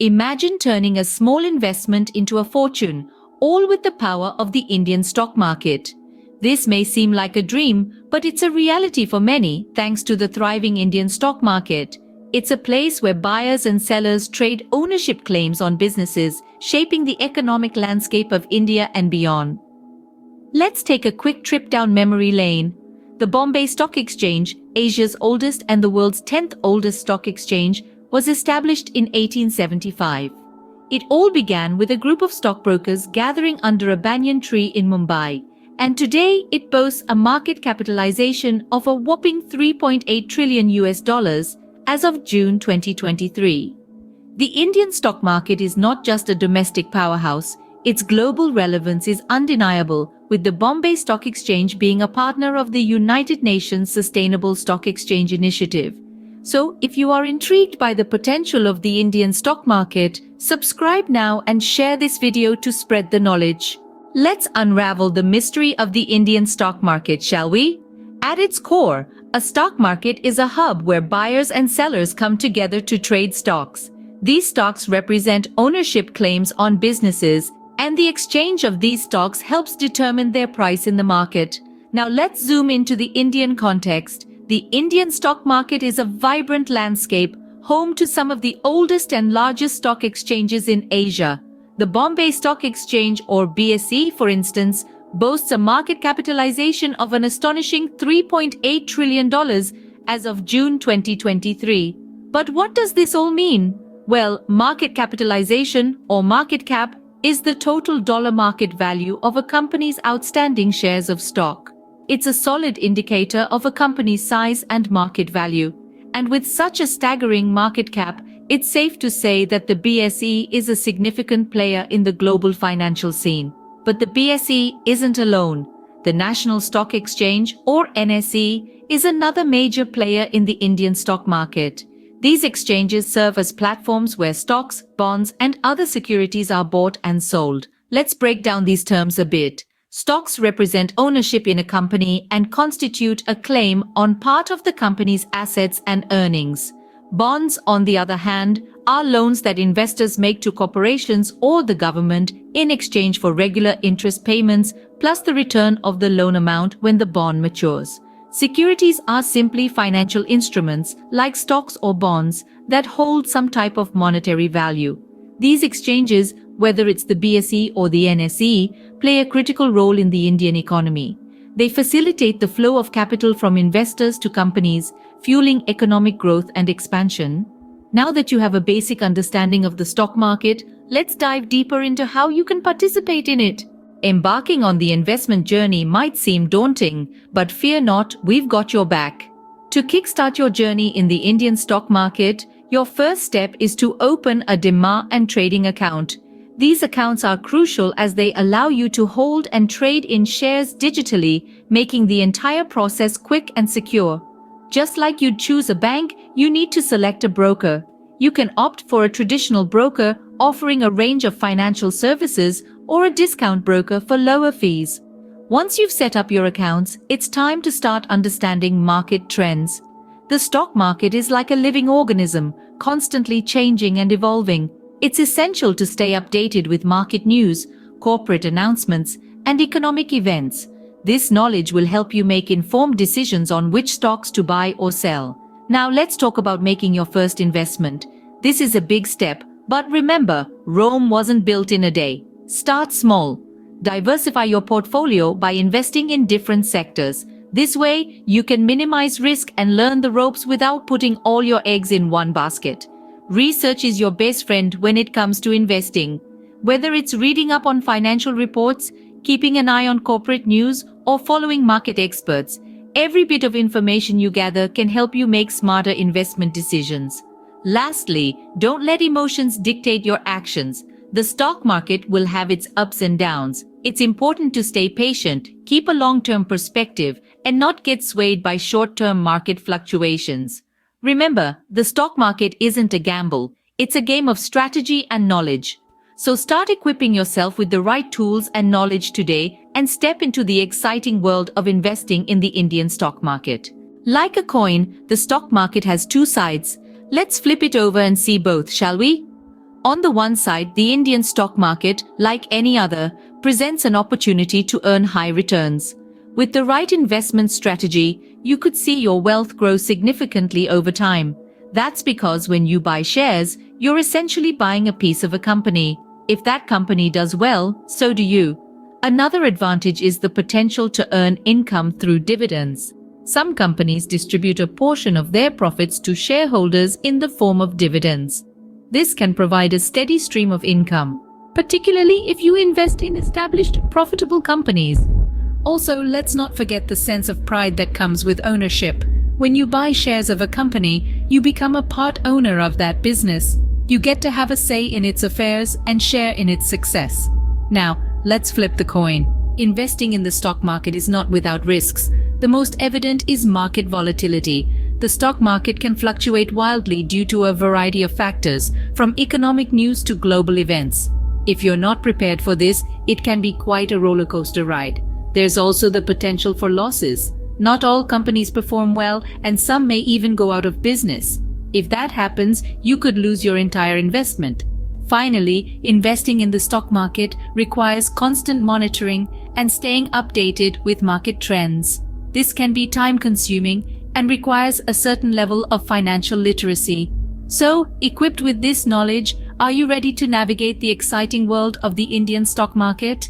Imagine turning a small investment into a fortune, all with the power of the Indian stock market. This may seem like a dream, but it's a reality for many thanks to the thriving Indian stock market. It's a place where buyers and sellers trade ownership claims on businesses, shaping the economic landscape of India and beyond. Let's take a quick trip down memory lane. The Bombay Stock Exchange, Asia's oldest and the world's 10th oldest stock exchange, was established in 1875. It all began with a group of stockbrokers gathering under a banyan tree in Mumbai, and today it boasts a market capitalization of a whopping 3.8 trillion US dollars as of June 2023. The Indian stock market is not just a domestic powerhouse, its global relevance is undeniable, with the Bombay Stock Exchange being a partner of the United Nations Sustainable Stock Exchange Initiative. So, if you are intrigued by the potential of the Indian stock market, subscribe now and share this video to spread the knowledge. Let's unravel the mystery of the Indian stock market, shall we? At its core, a stock market is a hub where buyers and sellers come together to trade stocks. These stocks represent ownership claims on businesses, and the exchange of these stocks helps determine their price in the market. Now let's zoom into the Indian context. The Indian stock market is a vibrant landscape, home to some of the oldest and largest stock exchanges in Asia. The Bombay Stock Exchange, or BSE for instance, boasts a market capitalization of an astonishing $3.8 trillion as of June 2023. But what does this all mean? Well, market capitalization, or market cap, is the total dollar market value of a company's outstanding shares of stock. It's a solid indicator of a company's size and market value. And with such a staggering market cap, it's safe to say that the BSE is a significant player in the global financial scene. But the BSE isn't alone. The National Stock Exchange, or NSE, is another major player in the Indian stock market. These exchanges serve as platforms where stocks, bonds, and other securities are bought and sold. Let's break down these terms a bit. Stocks represent ownership in a company and constitute a claim on part of the company's assets and earnings. Bonds, on the other hand, are loans that investors make to corporations or the government in exchange for regular interest payments plus the return of the loan amount when the bond matures. Securities are simply financial instruments, like stocks or bonds, that hold some type of monetary value. These exchanges, whether it's the BSE or the NSE, play a critical role in the Indian economy. They facilitate the flow of capital from investors to companies, fueling economic growth and expansion. Now that you have a basic understanding of the stock market, let's dive deeper into how you can participate in it. Embarking on the investment journey might seem daunting, but fear not, we've got your back. To kickstart your journey in the Indian stock market, your first step is to open a Demat and trading account. These accounts are crucial as they allow you to hold and trade in shares digitally, making the entire process quick and secure. Just like you'd choose a bank, you need to select a broker. You can opt for a traditional broker offering a range of financial services or a discount broker for lower fees. Once you've set up your accounts, it's time to start understanding market trends. The stock market is like a living organism, constantly changing and evolving. It's essential to stay updated with market news, corporate announcements, and economic events. This knowledge will help you make informed decisions on which stocks to buy or sell. Now let's talk about making your first investment. This is a big step, but remember, Rome wasn't built in a day. Start small. Diversify your portfolio by investing in different sectors. This way, you can minimize risk and learn the ropes without putting all your eggs in one basket. Research is your best friend when it comes to investing. Whether it's reading up on financial reports, keeping an eye on corporate news, or following market experts, every bit of information you gather can help you make smarter investment decisions. Lastly, don't let emotions dictate your actions. The stock market will have its ups and downs. It's important to stay patient, keep a long-term perspective, and not get swayed by short-term market fluctuations. Remember, the stock market isn't a gamble. It's a game of strategy and knowledge. So start equipping yourself with the right tools and knowledge today and step into the exciting world of investing in the Indian stock market. Like a coin, the stock market has two sides. Let's flip it over and see both, shall we? On the one side, the Indian stock market, like any other, presents an opportunity to earn high returns. With the right investment strategy, you could see your wealth grow significantly over time. That's because when you buy shares, you're essentially buying a piece of a company. If that company does well, so do you. Another advantage is the potential to earn income through dividends. Some companies distribute a portion of their profits to shareholders in the form of dividends. This can provide a steady stream of income, particularly if you invest in established, profitable companies. Also, let's not forget the sense of pride that comes with ownership. When you buy shares of a company, you become a part owner of that business. You get to have a say in its affairs and share in its success. Now, let's flip the coin. Investing in the stock market is not without risks. The most evident is market volatility. The stock market can fluctuate wildly due to a variety of factors, from economic news to global events. If you're not prepared for this, it can be quite a roller coaster ride. There's also the potential for losses. Not all companies perform well, and some may even go out of business. If that happens, you could lose your entire investment. Finally, investing in the stock market requires constant monitoring and staying updated with market trends. This can be time-consuming and requires a certain level of financial literacy. So, equipped with this knowledge, are you ready to navigate the exciting world of the Indian stock market?